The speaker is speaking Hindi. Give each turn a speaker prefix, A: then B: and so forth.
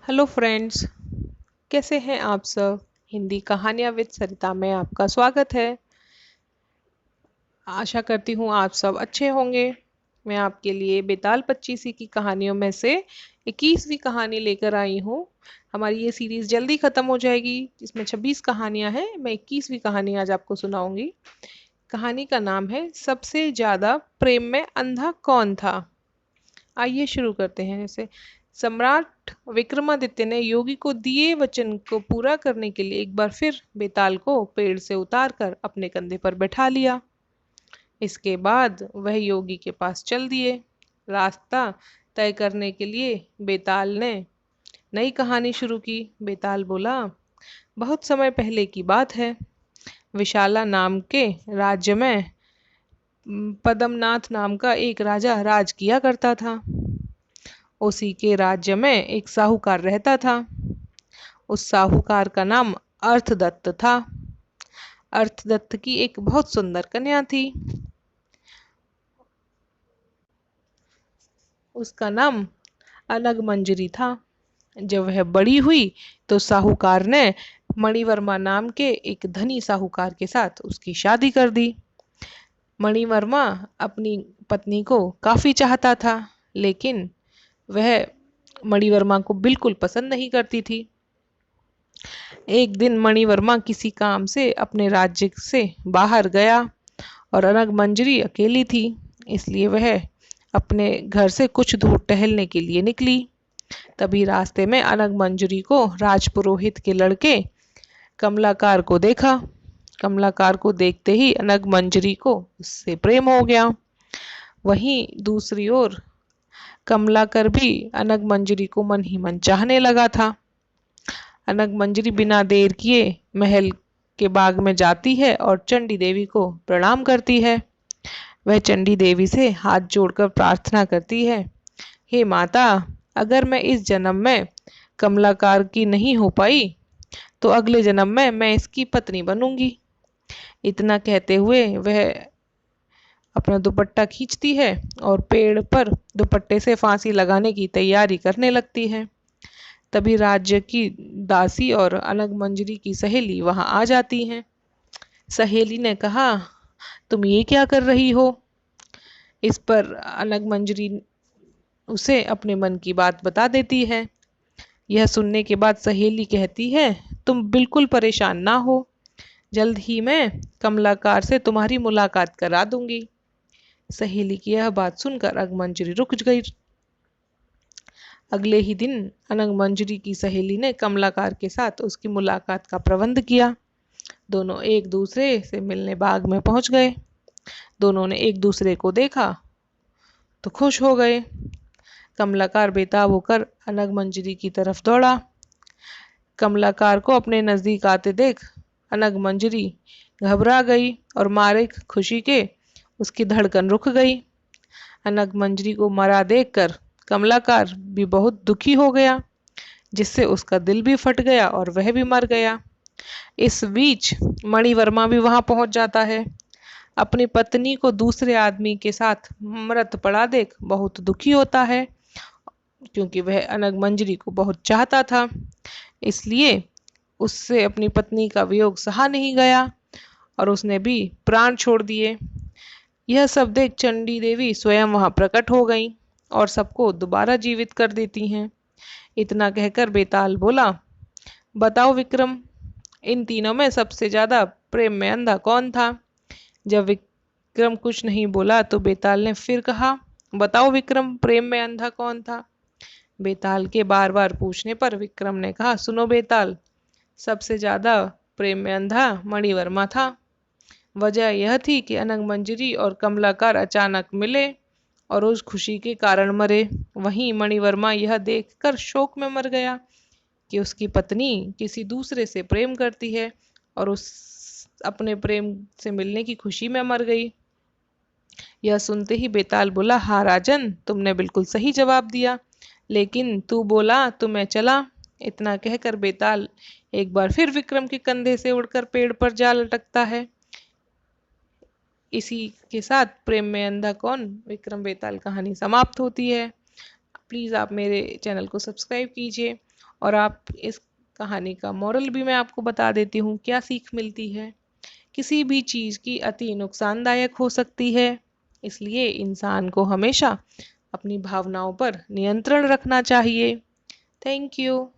A: Hello friends. कैसे हैं आप सब। हिंदी कहानियाँ विद सरिता में आपका स्वागत है। आशा करती हूँ आप सब अच्छे होंगे। मैं आपके लिए बेताल पच्चीसी की कहानियों में से 21वीं कहानी लेकर आई हूँ। हमारी ये सीरीज जल्दी खत्म हो जाएगी। इसमें 26 कहानियाँ हैं। मैं 21वीं कहानी आज आपको सुनाऊंगी। कहानी का नाम है सबसे ज्यादा प्रेम में अंधा कौन था। आइए शुरू करते हैं। जैसे सम्राट विक्रमादित्य ने योगी को दिए वचन को पूरा करने के लिए एक बार फिर बेताल को पेड़ से उतारकर अपने कंधे पर बैठा लिया। इसके बाद वह योगी के पास चल दिए। रास्ता तय करने के लिए बेताल ने नई कहानी शुरू की। बेताल बोला, बहुत समय पहले की बात है। विशाला नाम के राज्य में पद्मनाथ नाम का एक राजा राज किया करता था। उसी के राज्य में एक साहूकार रहता था। उस साहूकार का नाम अर्थदत्त था। अर्थदत्त की एक बहुत सुंदर कन्या थी। उसका नाम अनगमंजरी था। जब वह बड़ी हुई तो साहूकार ने मणिवर्मा नाम के एक धनी साहूकार के साथ उसकी शादी कर दी। मणिवर्मा अपनी पत्नी को काफी चाहता था, लेकिन वह मणिवर्मा को बिल्कुल पसंद नहीं करती थी। एक दिन मणिवर्मा किसी काम से अपने राज्य से बाहर गया और अनगमंजरी अकेली थी। इसलिए वह अपने घर से कुछ दूर टहलने के लिए निकली। तभी रास्ते में अनगमंजरी को राजपुरोहित के लड़के कमलाकार को देखा। कमलाकार को देखते ही अनगमंजरी को उससे प्रेम हो गया। वहीं दूसरी ओर कमलाकर भी अनगमंजरी को मन ही मन चाहने लगा था। अनगमंजरी बिना देर किए महल के बाग में जाती है और चंडी देवी को प्रणाम करती है। वह चंडी देवी से हाथ जोड़कर प्रार्थना करती है, हे माता, अगर मैं इस जन्म में कमलाकार की नहीं हो पाई तो अगले जन्म में मैं इसकी पत्नी बनूंगी। इतना कहते हुए वह अपना दुपट्टा खींचती है और पेड़ पर दुपट्टे से फांसी लगाने की तैयारी करने लगती है। तभी राज्य की दासी और अनगमंजरी की सहेली वहां आ जाती हैं। सहेली ने कहा, तुम ये क्या कर रही हो। इस पर अनगमंजरी उसे अपने मन की बात बता देती है। यह सुनने के बाद सहेली कहती है, तुम बिल्कुल परेशान ना हो, जल्द ही मैं कमलाकार से तुम्हारी मुलाकात करा दूंगी। सहेली की यह बात सुनकर अनगमंजरी रुक गई। अगले ही दिन अनगमंजरी की सहेली ने कमलाकार के साथ उसकी मुलाकात का प्रबंध किया। दोनों एक दूसरे से मिलने बाग में पहुंच गए। दोनों ने एक दूसरे को देखा तो खुश हो गए। कमलाकार बेताब होकर अनगमंजरी की तरफ दौड़ा। कमलाकार को अपने नजदीक आते देख अनगमंजरी घबरा गई और मारे खुशी के उसकी धड़कन रुक गई। अनगमंजरी को मरा देखकर कमलाकार भी बहुत दुखी हो गया, जिससे उसका दिल भी फट गया और वह भी मर गया। इस बीच मणिवर्मा भी वहां पहुंच जाता है। अपनी पत्नी को दूसरे आदमी के साथ मृत पड़ा देख बहुत दुखी होता है, क्योंकि वह अनगमंजरी को बहुत चाहता था। इसलिए उससे अपनी पत्नी का वियोग सहा नहीं गया और उसने भी प्राण छोड़ दिए। यह सब देख चंडी देवी स्वयं वहां प्रकट हो गईं और सबको दोबारा जीवित कर देती हैं। इतना कहकर बेताल बोला, बताओ विक्रम, इन तीनों में सबसे ज्यादा प्रेम में अंधा कौन था। जब विक्रम कुछ नहीं बोला तो बेताल ने फिर कहा, बताओ विक्रम, प्रेम में अंधा कौन था। बेताल के बार बार पूछने पर विक्रम ने कहा, सुनो बेताल, सबसे ज्यादा प्रेम में अंधा मणिवर्मा था। वजह यह थी कि अनगमंजरी और कमलाकार अचानक मिले और उस खुशी के कारण मरे। वहीं मणिवर्मा यह देखकर शोक में मर गया कि उसकी पत्नी किसी दूसरे से प्रेम करती है और उस अपने प्रेम से मिलने की खुशी में मर गई। यह सुनते ही बेताल बोला, हाँ राजन, तुमने बिल्कुल सही जवाब दिया, लेकिन तू बोला तो मैं चला। इतना कहकर बेताल एक बार फिर विक्रम के कंधे से उड़कर पेड़ पर जा लटकता है। इसी के साथ प्रेम में अंधा कौन विक्रम बेताल कहानी समाप्त होती है। प्लीज़ आप मेरे चैनल को सब्सक्राइब कीजिए और आप इस कहानी का मॉरल भी मैं आपको बता देती हूँ, क्या सीख मिलती है। किसी भी चीज़ की अति नुकसानदायक हो सकती है, इसलिए इंसान को हमेशा अपनी भावनाओं पर नियंत्रण रखना चाहिए। Thank you.